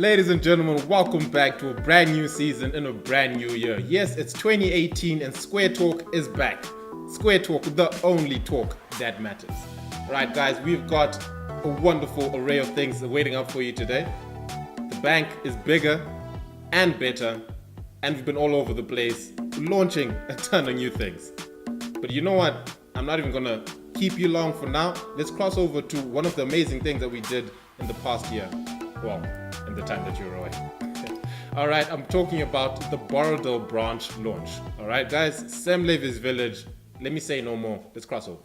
Ladies and gentlemen, welcome back to a brand new season in a brand new year. Yes, it's 2018 and Square Talk is back. Square Talk, the only talk that matters. Right, guys, we've got a wonderful array of things waiting up for you today. The bank is bigger and better, and we've been all over the place launching a ton of new things. But you know what? I'm not even gonna keep you long for now. Let's cross over to one of the amazing things that we did in the past year. Well, in the time that you were away. All right, I'm talking about the Borrowdale branch launch. All right, guys, Sam Levy's Village. Let me say no more. Let's cross over.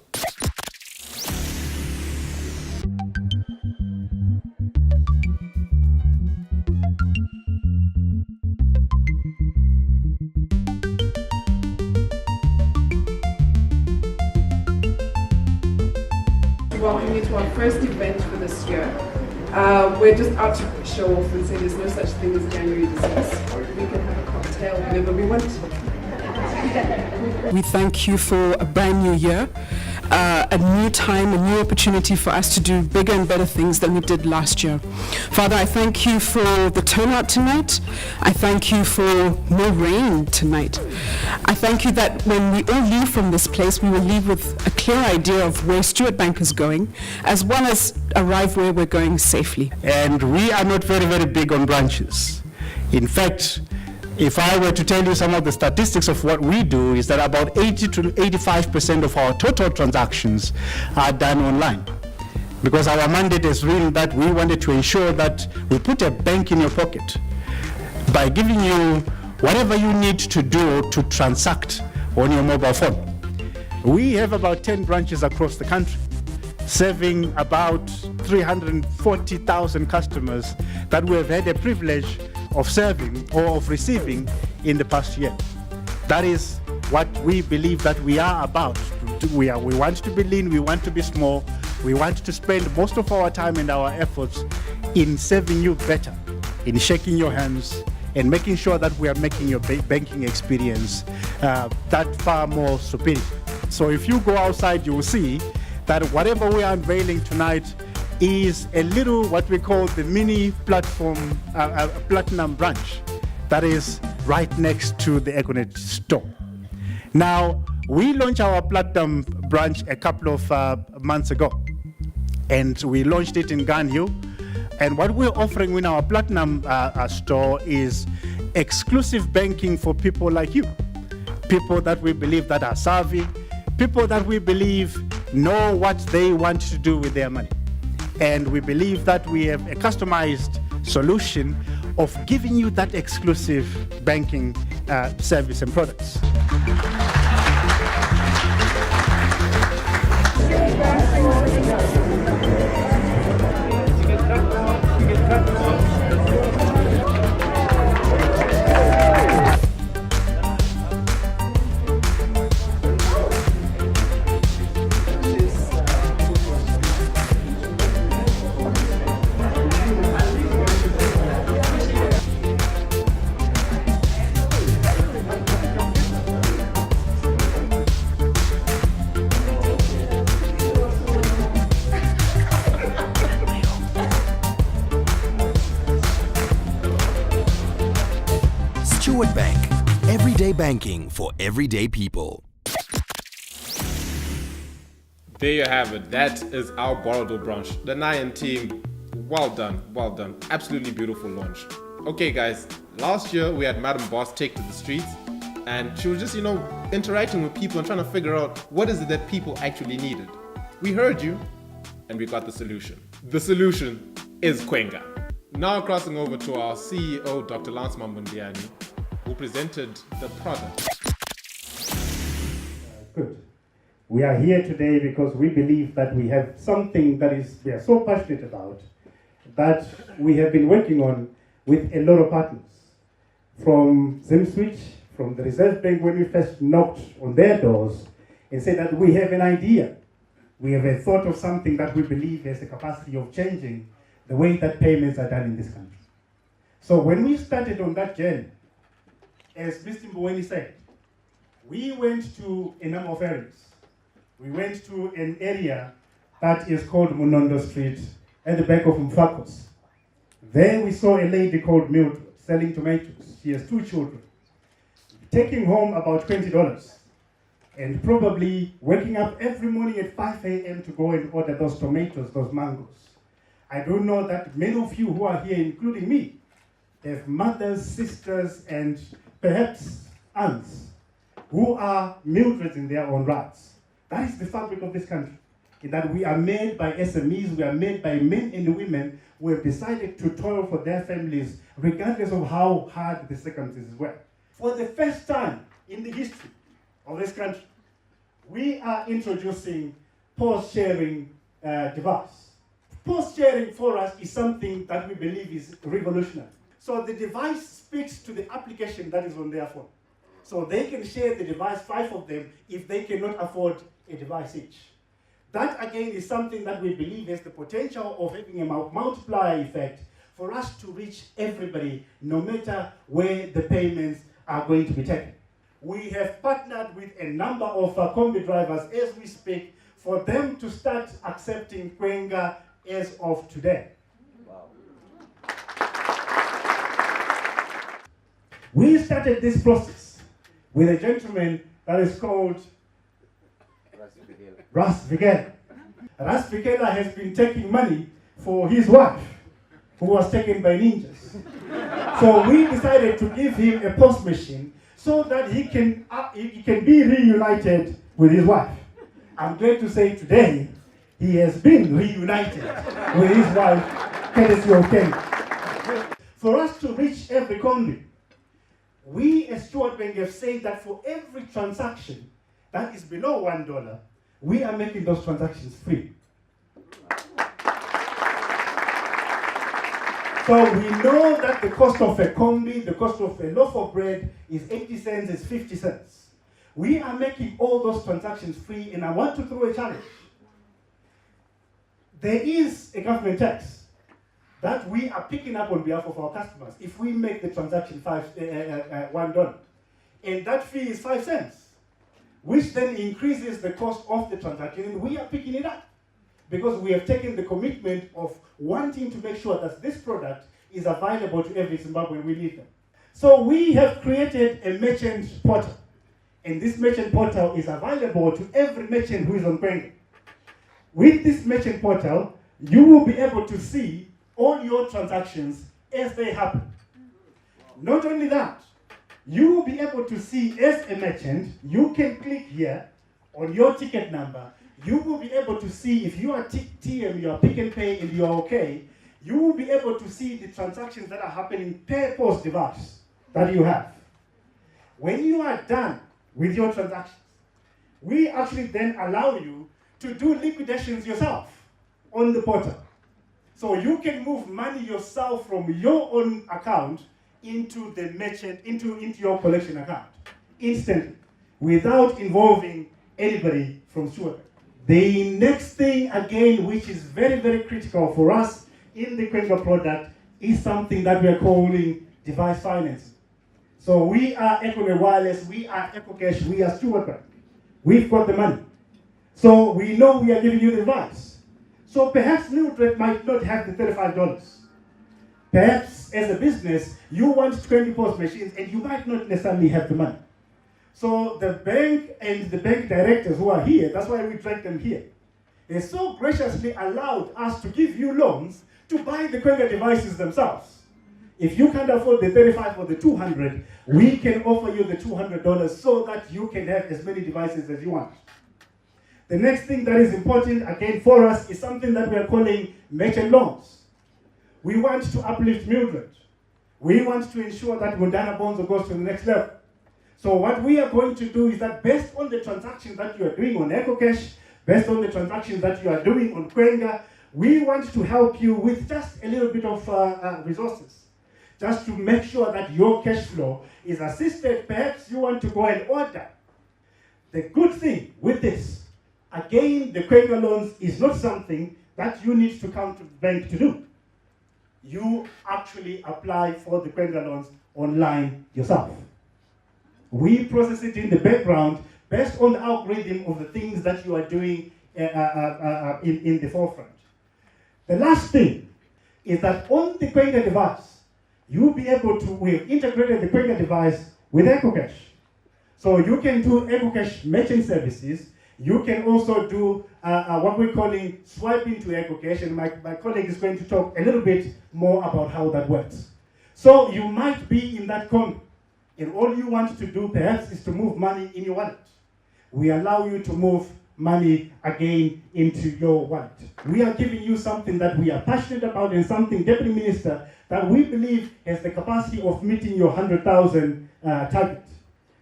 Welcome you to our first event for this year. We're just out to show off and say there's no such thing as January disease. We can have a cocktail whenever we want. We thank you for a brand new year, a new time, a new opportunity for us to do bigger and better things than we did last year. Father, I thank you for the turnout tonight. I thank you for no rain tonight. I thank you that when we all leave from this place, we will leave with a clear idea of where Stewart Bank is going, as well as arrive where we're going safely. And we are not very, very big on branches. In fact, if I were to tell you some of the statistics of what we do, is that about 80 to 85% of our total transactions are done online. Because our mandate is really that we wanted to ensure that we put a bank in your pocket by giving you whatever you need to do to transact on your mobile phone. We have about 10 branches across the country, serving about 340,000 customers that we have had a privilege of serving or of receiving in the past year. That is what we believe that we are about. We want to be lean, we want to be small, we want to spend most of our time and our efforts in serving you better, in shaking your hands and making sure that we are making your banking experience that far more superior. So if you go outside, you will see that whatever we are unveiling tonight is a little what we call the mini platform, platinum branch that is right next to the Econet store. Now, we launched our platinum branch a couple of months ago, and we launched it in Ganyu. And what we're offering in our platinum store is exclusive banking for people like you, people that we believe that are savvy, people that we believe know what they want to do with their money. And we believe that we have a customized solution of giving you that exclusive banking service and products. Stewart Bank, everyday banking for everyday people. There you have it. That is our Borrowdale branch. The Nyan team, well done, well done. Absolutely beautiful launch. Okay, guys, last year we had Madam Boss take to the streets, and she was just, interacting with people and trying to figure out what is it that people actually needed. We heard you, and we got the solution. The solution is Kwenga. Now crossing over to our CEO, Dr. Lance Mambundiani, who presented the product. Good. We are here today because we believe that we have something that we are so passionate about, that we have been working on with a lot of partners. From ZimSwitch, from the Reserve Bank, when we first knocked on their doors and said that we have an idea, we have a thought of something that we believe has the capacity of changing the way that payments are done in this country. So when we started on that journey, as Mr. Mboweni said, we went to a number of areas. We went to an area that is called Munondo Street at the back of Mfakos. There we saw a lady called Mildred selling tomatoes. She has 2 children, taking home about $20 and probably waking up every morning at 5 a.m. to go and order those tomatoes, those mangoes. I do know that many of you who are here, including me, have mothers, sisters, and perhaps aunts who are Mildreds in their own rights. That is the fabric of this country, in that we are made by SMEs, we are made by men and women who have decided to toil for their families, regardless of how hard the circumstances were. For the first time in the history of this country, we are introducing post-sharing device. Post-sharing for us is something that we believe is revolutionary. So the device speaks to the application that is on their phone. So they can share the device, 5 of them, if they cannot afford a device each. That again is something that we believe has the potential of having a multiplier effect for us to reach everybody, no matter where the payments are going to be taken. We have partnered with a number of combi drivers as we speak for them to start accepting Kwenga as of today. Wow. We started this process with a gentleman that is called Ras Vigela. Ras Vigela has been taking money for his wife, who was taken by ninjas. So we decided to give him a post machine so that he can be reunited with his wife. I'm glad to say today, he has been reunited with his wife, courtesy of Kenya. For us to reach every combi, we as Stewart Bank have said that for every transaction that is below $1, we are making those transactions free. So we know that the cost of a combi, the cost of a loaf of bread is 80 cents, is 50 cents. We are making all those transactions free, and I want to throw a challenge. There is a government tax that we are picking up on behalf of our customers if we make the transaction $1. And that fee is 5 cents, which then increases the cost of the transaction, and we are picking it up because we have taken the commitment of wanting to make sure that this product is available to every Zimbabwean we need them. So we have created a merchant portal, and this merchant portal is available to every merchant who is on Kwenga. With this merchant portal, you will be able to see all your transactions as they happen. Not only that, you will be able to see as a merchant, you can click here on your ticket number. You will be able to see if you are TM, you are Pick and Pay, and you are okay, you will be able to see the transactions that are happening per post device that you have. When you are done with your transactions, we actually then allow you to do liquidations yourself on the portal. So you can move money yourself from your own account into the merchant, into your collection account instantly, without involving anybody from Stewart. The next thing, again, which is very, very critical for us in the Kwenga product, is something that we are calling device financing. So we are Econet Wireless, we are EcoCash, we are Stewart Bank. We've got the money. So we know we are giving you the device. So perhaps Mildred might not have the $35. Perhaps as a business, you want 20 post machines and you might not necessarily have the money. So the bank and the bank directors who are here, that's why we drag them here, they so graciously allowed us to give you loans to buy the Kwenga devices themselves. If you can't afford the 35 or the 200, we can offer you the $200 so that you can have as many devices as you want. The next thing that is important, again, for us is something that we are calling merchant loans. We want to uplift Mildred. We want to ensure that Mundana Bonzo goes to the next level. So what we are going to do is that based on the transactions that you are doing on EcoCash, based on the transactions that you are doing on Kwenga, we want to help you with just a little bit of resources, just to make sure that your cash flow is assisted. Perhaps you want to go and order. The good thing with this, again, the Kwenga loans is not something that you need to come to the bank to do. You actually apply for the Kwenga loans online yourself. We process it in the background based on the algorithm of the things that you are doing in the forefront. The last thing is that on the Quenga device, you'll be able to, we've integrated the Quenga device with EcoCash. So you can do EcoCash merchant services. You can also do what we're calling swiping to EcoCash, and my colleague is going to talk a little bit more about how that works. So you might be in that corner, and all you want to do perhaps is to move money in your wallet. We allow you to move money again into your wallet. We are giving you something that we are passionate about and something, Deputy Minister, that we believe has the capacity of meeting your 100,000 target.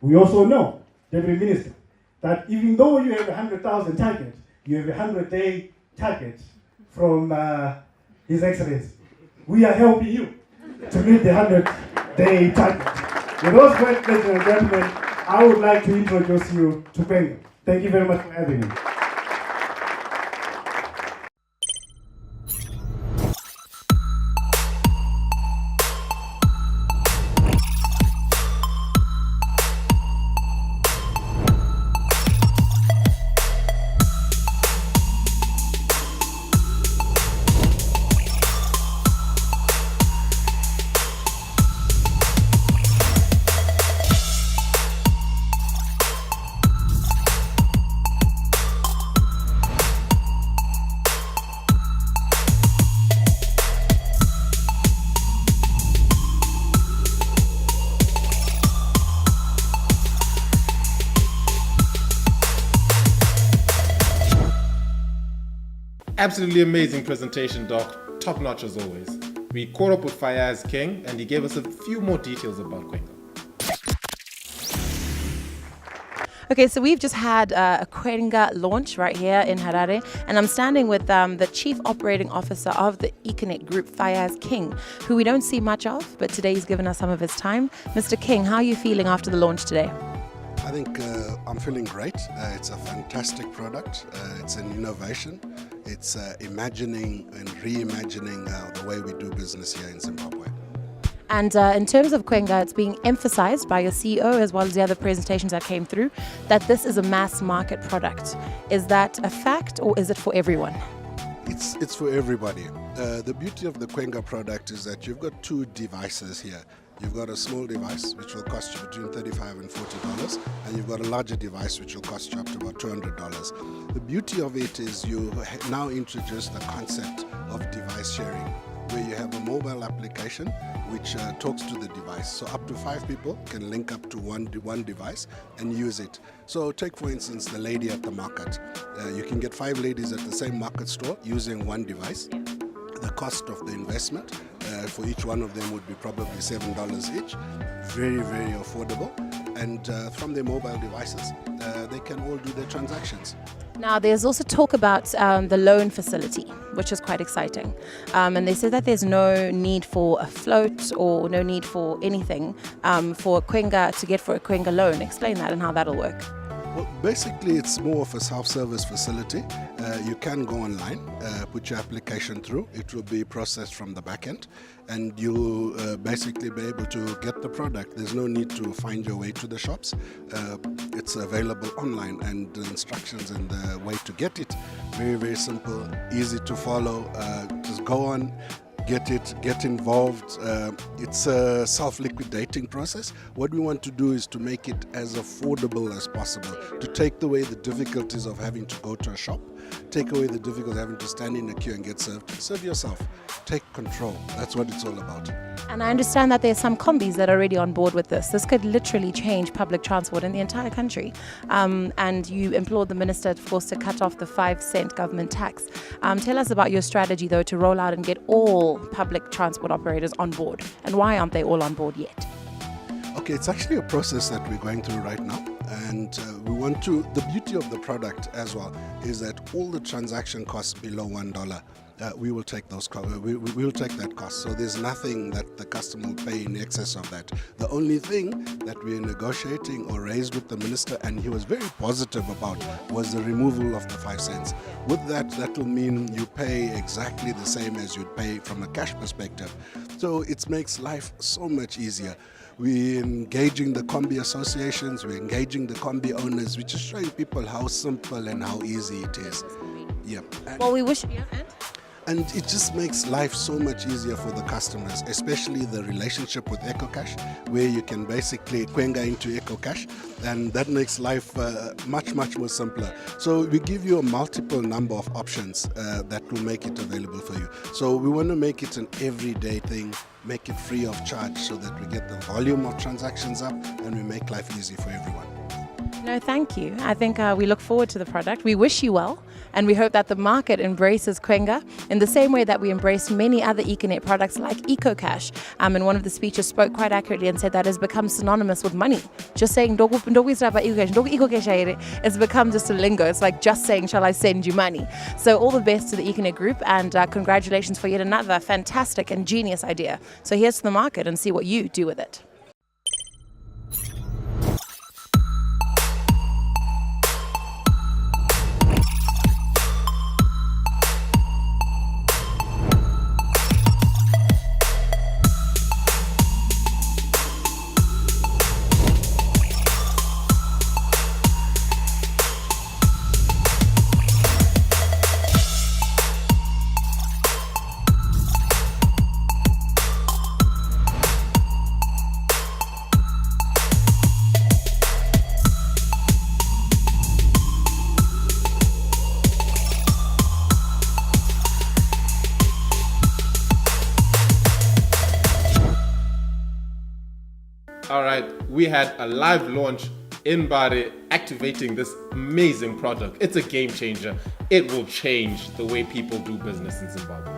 We also know, Deputy Minister, that even though you have a 100,000 target, you have a 100-day target from His Excellency. We are helping you to meet the 100-day target. With those words, ladies and gentlemen, I would like to introduce you to Quenga. Thank you very much for having me. Absolutely amazing presentation, Doc. Top notch as always. We caught up with Fayaz King and he gave us a few more details about Quenga. Okay, so we've just had a Quenga launch right here in Harare, and I'm standing with the Chief Operating Officer of the Econet Group, Fayaz King, who we don't see much of, but today he's given us some of his time. Mr. King, how are you feeling after the launch today? I think I'm feeling great. It's a fantastic product. It's an innovation. It's imagining and reimagining the way we do business here in Zimbabwe. And in terms of Quenga, it's being emphasized by your CEO as well as the other presentations that came through that this is a mass market product. Is that a fact or is it for everyone? It's for everybody. The beauty of the Quenga product is that you've got two devices here. You've got a small device which will cost you between $35 and $40, and you've got a larger device which will cost you up to about $200. The beauty of it is you now introduce the concept of device sharing, where you have a mobile application which talks to the device. So up to 5 people can link up to one device and use it. So take for instance the lady at the market. You can get 5 ladies at the same market store using one device. The cost of the investment for each one of them would be probably $7 each. Very, very affordable. And from their mobile devices, they can all do their transactions. Now, there's also talk about the loan facility, which is quite exciting. And they said that there's no need for a float or no need for anything for Quenga to get for a Quenga loan. Explain that and how that'll work. Well, basically, it's more of a self-service facility. You can go online, put your application through. It will be processed from the back end, and you'll basically be able to get the product. There's no need to find your way to the shops. It's available online, and the instructions and the way to get it, very, very simple, easy to follow. Just go on, get involved. It's a self-liquidating process. What we want to do is to make it as affordable as possible, to take away the difficulties of having to go to a shop, take away the difficulty of having to stand in a queue and get served. Serve yourself. Take control. That's what it's all about. And I understand that there's some combis that are already on board with this. This could literally change public transport in the entire country. And you implored the minister, of course, to cut off the 5-cent government tax. Tell us about your strategy, though, to roll out and get all public transport operators on board. And why aren't they all on board yet? Okay, it's actually a process that we're going through right now. And we want to, the beauty of the product as well is that all the transaction costs below $1, we will take those. We will take that cost. So there's nothing that the customer will pay in excess of that. The only thing that we're negotiating or raised with the minister, and he was very positive about, was the removal of the 5 cents. With that, that will mean you pay exactly the same as you'd pay from a cash perspective. So it makes life so much easier. We're engaging the Combi associations, we're engaging the Combi owners, we're just showing people how simple and how easy it is. Yeah. Well, we wish... Yeah, and? And it just makes life so much easier for the customers, especially the relationship with EcoCash, where you can basically Kwenga into EcoCash, and that makes life much more simpler. So we give you a multiple number of options that will make it available for you. So we want to make it an everyday thing, make it free of charge so that we get the volume of transactions up and we make life easy for everyone. No, thank you. I think we look forward to the product. We wish you well, and we hope that the market embraces Kwenga in the same way that we embraced many other Econet products like EcoCash. And one of the speakers spoke quite accurately and said that has become synonymous with money. Just saying, it's become just a lingo. It's like just saying, shall I send you money? So all the best to the Econet group, and congratulations for yet another fantastic and genius idea. So here's to the market and see what you do with it. All right, we had a live launch in Bari activating this amazing product. It's a game changer. It will change the way people do business in Zimbabwe.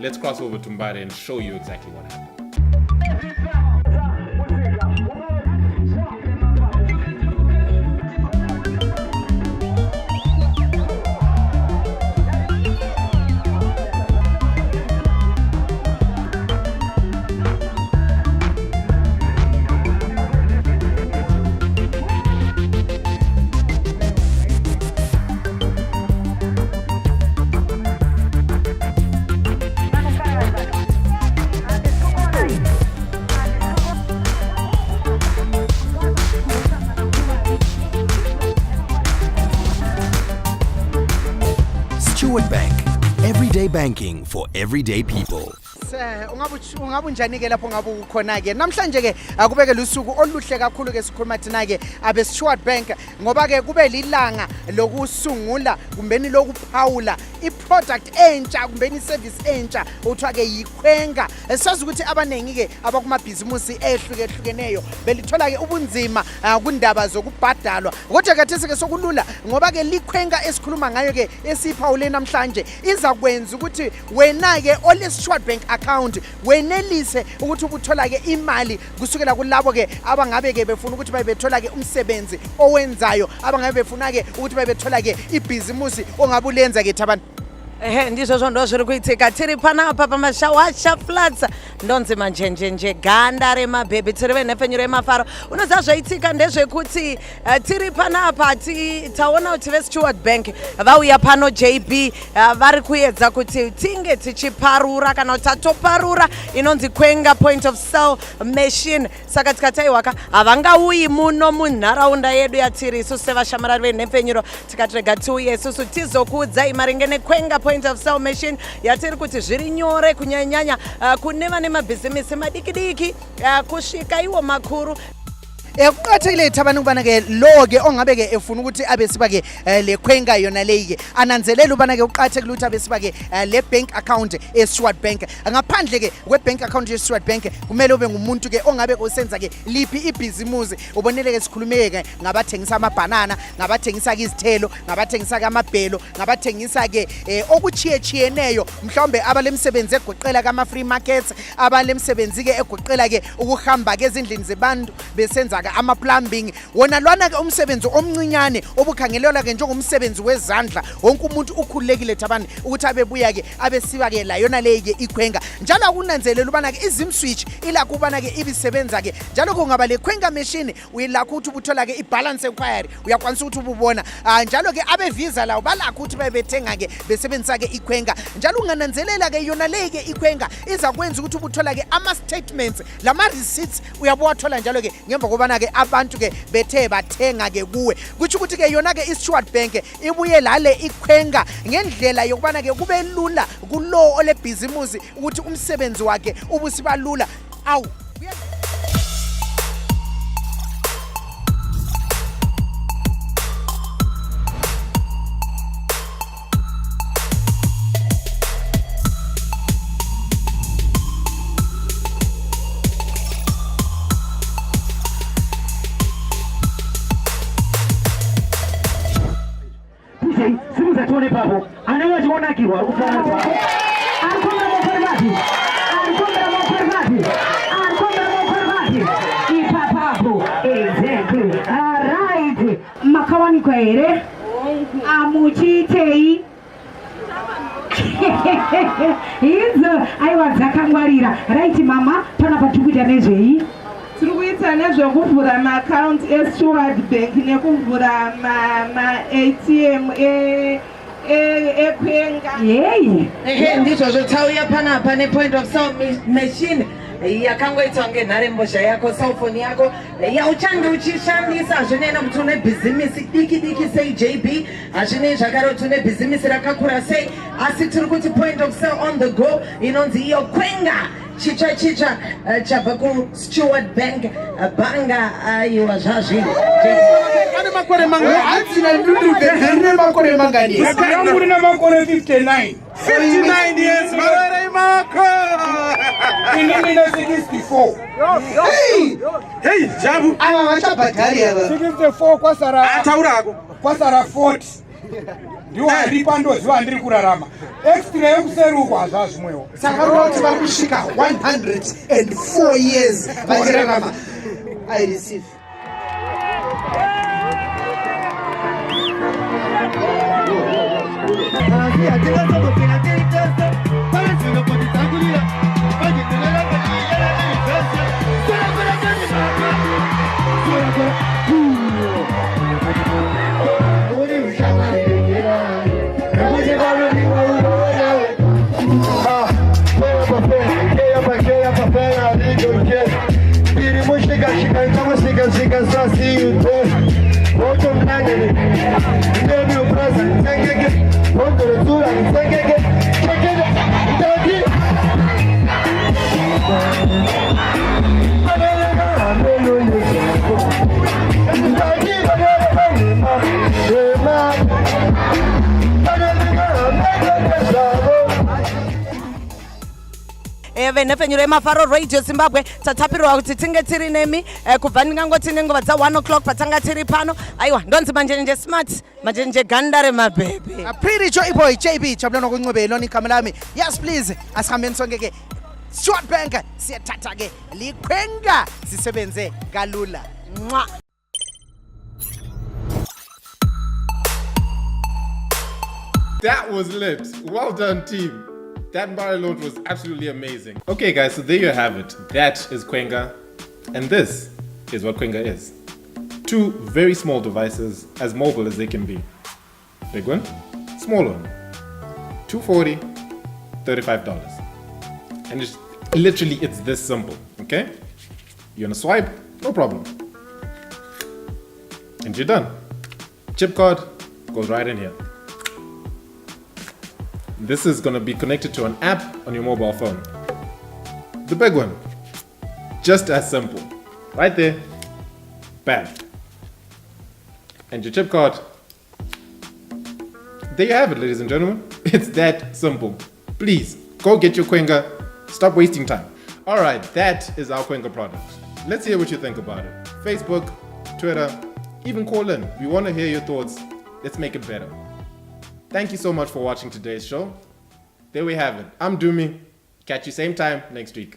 Let's cross over to Mbari and show you exactly what happened. Stewart Bank. Everyday banking for everyday people. ungabe unjani ke lapho ngabe ukhona ke namhlanje ke akubeke lusuku oluhle kakhulu ke sikhuluma thina ke abe Stewart Bank ngoba ke kube lilanga lokusungula kumbeni lokuphawula iproduct entsha kumbeni service entsha uthwa ke yiKwenga. Sazi ukuthi abanengi ke abakumabhizimusi ehlukehlukeneyo belithola ke ubunzima kundaba zokubhadalwa kodwa kathesi ke sokulula ngoba ke liKwenga esikhuluma ngayo ke esiphawule namhlanje iza kwenza ukuthi wena ke ole Stewart Bank account wenelise ukuthi ubuthola ke imali kusukela kulabo ke abangabe ke befuna ukuthi bayebethola ke umsebenzi owenzayo abangabe befuna ke ukuthi bayebethola ke ibhizimusi ongabulenza ke thabani. Ndizvo ndo zviri kuitika tiri panapa pamashawasha floods ndonzima njenjenje ganda remabhebhi tiri venhepfenyu remafaro unoziva zvaitika ndezvekuti tiri panapa taona kuti veStewart Bank vauya pano JB vari kuedza kuti tinge tichiparura kana kuti tatoparura inonzi Kwenga point of sale machine saka tikati aiwaka havangauyi muno munharaunda yedu yatiri isusu sevashamarari venhepfenyuro tikati rega tiuye isusu tizokuudzai maringe neKwenga point of sale machine yatiri kuti zviri nyore kunyanyanya kune vane mabhizimisi madiki kusvika iwo makuru. Kuqathekile thabani ukubana ke lo ke ongabe ke efuna ukuthi abe siba ke le Kwenga yona leyi ke ananzelela ubana ke uqathekile ukuthi abe siba ke le bank account eStewart Bank ngaphandle ke kwebank account eStewart Bank kumele ube ngumuntu ke ongabe usenza ke liphi ibhizimusi ubonele ke sikhulume ke ngabathengisa amabhanana ngabathengisa ke izithelo ngabathengisa ke amabhelo ngabathengisa ke okuchiyechiyeneyo mhlawumbe abalemsebenzi egoqela kama free markets abalemsebenzi ke egoqela ke ukuhamba ke ezindlini zebantu besenza ama plumbing wona lwana ke umsebenzi omncinyane obukhangelelwa ke njengomsebenzi wezandla wonke umuntu ukhululekile thabani ukuthi abebuya ke abesiba ke la yona leyi ke iKwenga njalo akunanzelela ubana ke izimswitch ilakho ubana ke ibisebenza ke njalo kungaba le Kwenga machine uyilakho ukuthi ubuthola ke ibalance inquiry uyakwanisa ukuthi ububona njalo ke abe visa lawo balakho ukuthi bayebethenga ke besebenzisa ke iKwenga njalo ungananzelela ke yona leyi ke iKwenga iza kwenza ukuthi ubuthola ke ama statements lama receipts uyabothola njalo ke ngemva koba ubana ke abantu ke bethe bathenga ke kuwe kuthi ukuthi ke yona ke iStewart Bank ibuye lale ikhwenga ngendlela yokubana ke kube lula kulo ole business ukuthi umsebenzi wakhe ubusiba lula awu makawani kwa ere amuchitei izo aiwa dzakangwarira right mama pana patukuita nezvei tiri kuita nezvekuvhura maakaunti eStewart Bank nekuvhura ma-ATM ekwenga yeye ndizvo zvotauya panapa nepoint of sale machine yakangoitwa ngenharembozha yako cellphone yako yauchange uchishandisa hazvinena kuti une bhizimisi diki diki sei JB hazvinei zvakare kuti une bhizimisi rakakura sei asi tiri kuti point of sale on the go inonzi iyo kwenga chicha chabva kuStewart Bank bhanga aiwa zvazviri ane makore mangani hatsina ndudube ane makore mangani yangu rina makore 59 years makore mako inina 64 hey jabu ava vachabhadhari ava 64 kwasara 40 ndiwo aripa ndoziva ndiri kurarama extra yekuseri uko hazvazvimwewo saka rinoti vari kusvika 104 years vachirarama I receive venhepfenyuro yemafaro radio Zimbabwe tatapirwa kuti tinge tiri nemi kubva ndingangoti nenguva dza1 o'clock patanga tiri pano aiwa ndonzi manjenje smart manjenje ganda remabhebhe pretty joy boy JB jabulana kunqobelo igama lami yes please asihambeni sonke ke Stewart Bank siyathatha ke likhwenga sisebenze kalula mwa That was lit. Well done, team. That Mara launch was absolutely amazing. Okay, guys, so there you have it. That is Kwenga, and this is what Kwenga is. Two very small devices, as mobile as they can be. Big one, small one. $240, $35. And it's literally, it's this simple, okay? You wanna swipe? No problem. And you're done. Chip card goes right in here. This is going to be connected to an app on your mobile phone. The big one. Just as simple. Right there. Bam. And your chip card. There you have it, ladies and gentlemen. It's that simple. Please, go get your Kwenga. Stop wasting time. Alright, that is our Kwenga product. Let's hear what you think about it. Facebook, Twitter, even call in. We want to hear your thoughts. Let's make it better. Thank you so much for watching today's show. There we have it. I'm Dumi. Catch you same time next week.